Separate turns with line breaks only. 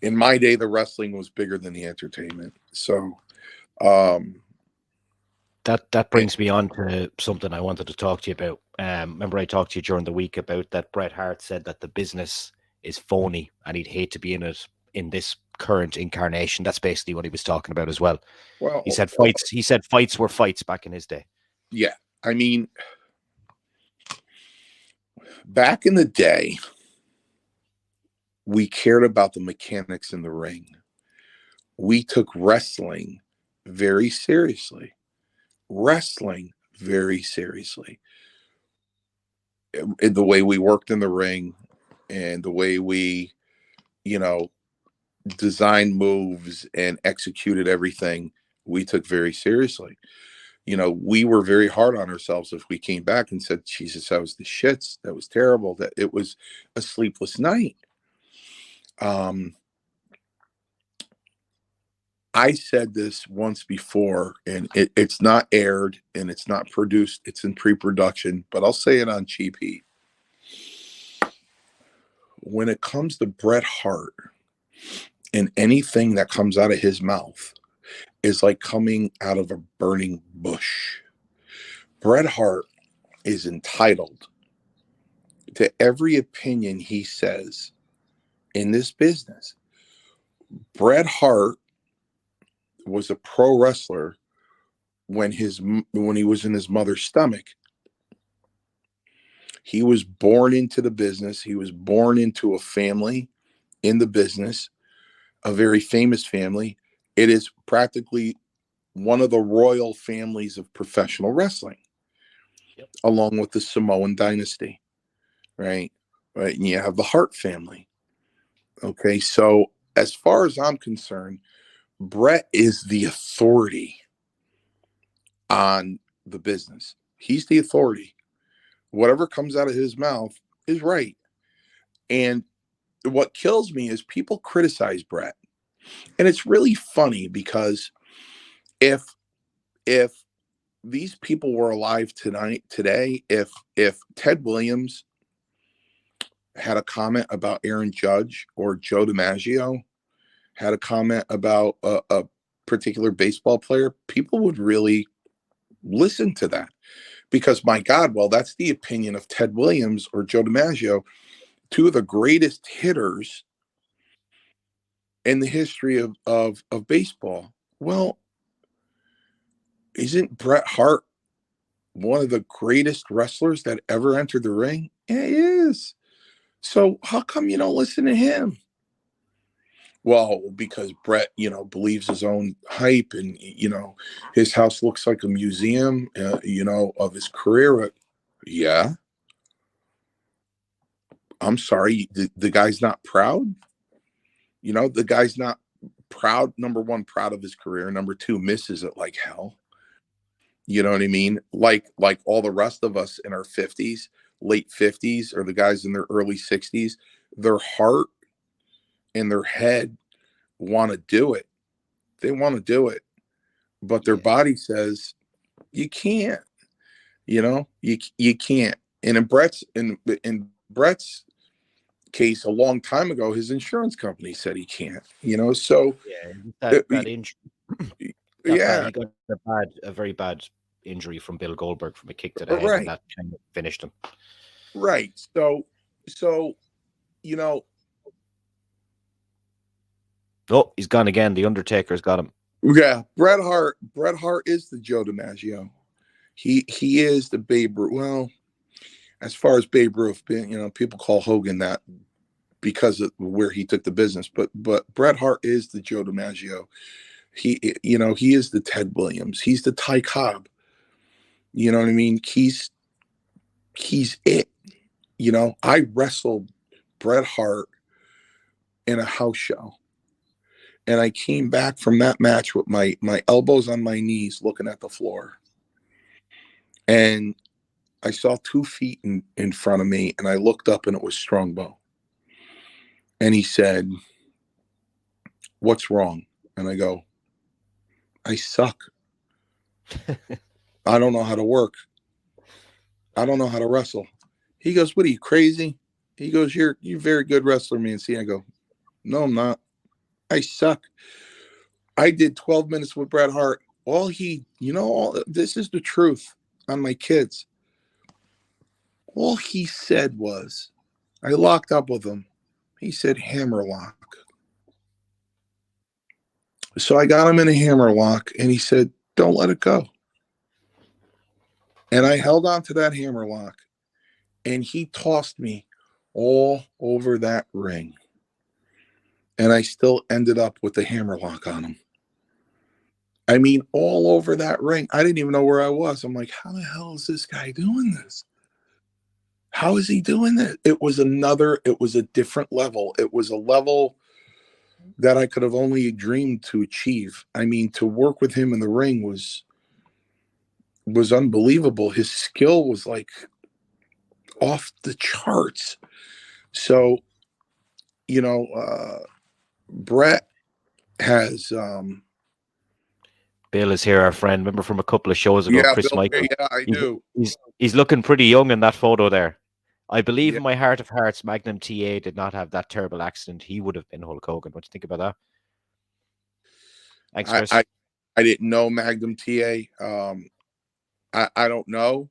in my day, the wrestling was bigger than the entertainment. So, um,
That brings me on to something I wanted to talk to you about. Remember, I talked to you during the week about that Bret Hart said that the business is phony and he'd hate to be in it in this current incarnation. That's basically what he was talking about as well. He
well,
said fights. He said fights were fights back in his day.
yeah. I mean, back in the day, we cared about the mechanics in the ring. We took wrestling very seriously. Wrestling very seriously. In the way we worked in the ring and the way we, you know, designed moves and executed everything, we took very seriously. We were very hard on ourselves if we came back and said, Jesus, that was the shits. That was terrible. That it was a sleepless night. I said this once before, and it's not aired and it's not produced. It's in pre-production, but I'll say it on Cheap Heat. When it comes to Bret Hart and anything that comes out of his mouth is like coming out of a burning bush. Bret Hart is entitled to every opinion he says in this business. Bret Hart was a pro wrestler when he was in his mother's stomach. He was born into the business. He was born into a family in the business, a very famous family. It is practically one of the royal families of professional wrestling,
Yep.
along with the Samoan dynasty, right? Right, and you have the Hart family. Okay, so as far as I'm concerned, Bret is the authority on the business. He's the authority. Whatever comes out of his mouth is right. And what kills me is people criticize Bret. And it's really funny because if if these people were alive today, if Ted Williams had a comment about Aaron Judge or Joe DiMaggio had a comment about a particular baseball player, people would really listen to that because my God, well, that's the opinion of Ted Williams or Joe DiMaggio, two of the greatest hitters in the history of baseball. Well, isn't Bret Hart one of the greatest wrestlers that ever entered the ring? Yeah, he is. So how come you don't listen to him? Well, because Bret, believes his own hype, and his house looks like a museum, of his career. Yeah, I'm sorry, the guy's not proud. The guy's not proud. Number one, proud of his career. Number two, misses it like hell. You know what I mean? Like all the rest of us in our 50s, late 50s, or the guys in their early 60s, their heart and their head want to do it. They want to do it, but their
Yeah.
body says you can't. You can't. And in Bret's case, a long time ago, his insurance company said he can't. So
Yeah,
uh,
that injury, that bad.
yeah,
He got a very bad injury from Bill Goldberg from a kick to the head, and
right,
that kind of finished him.
right. So you know,
Oh, he's gone again. The Undertaker's got him.
yeah, Bret Hart is the Joe DiMaggio. He is the Babe Ruth. Well, as far as Babe Ruth, people call Hogan that because of where he took the business, but Bret Hart is the Joe DiMaggio. He is the Ted Williams. He's the Ty Cobb. You know what I mean? He's it. I wrestled Bret Hart in a house show, and I came back from that match with my elbows on my knees, looking at the floor, and I saw 2 feet in front of me, and I looked up, and it was Strongbow, and he said, "What's wrong?" And I go, "I suck. I don't know how to work. I don't know how to wrestle." He goes, "What are you, crazy?" He goes, "You're a very good wrestler, man." See, I go, "No, I'm not. I suck. I did 12 minutes with Bret Hart. All he, this is the truth on my kids. All he said was, I locked up with him. He said, hammerlock. So I got him in a hammerlock, and he said, don't let it go. And I held on to that hammerlock, and he tossed me all over that ring. And I still ended up with the hammerlock on him. I mean, all over that ring. I didn't even know where I was. I'm like, how the hell is this guy doing this? How is he doing this? It was a different level. It was a level that I could have only dreamed to achieve. I mean, to work with him in the ring was unbelievable. His skill was like off the charts. So, Bret has
Bill is here, our friend. Remember from a couple of shows ago,
yeah,
Chris
Bill,
Michael.
yeah, I do.
He's looking pretty young in that photo there. I believe
Yeah.
in my heart of hearts, Magnum TA did not have that terrible accident. He would have been Hulk Hogan. What do you think about that? Thanks, Chris.
I didn't know Magnum TA. I don't know.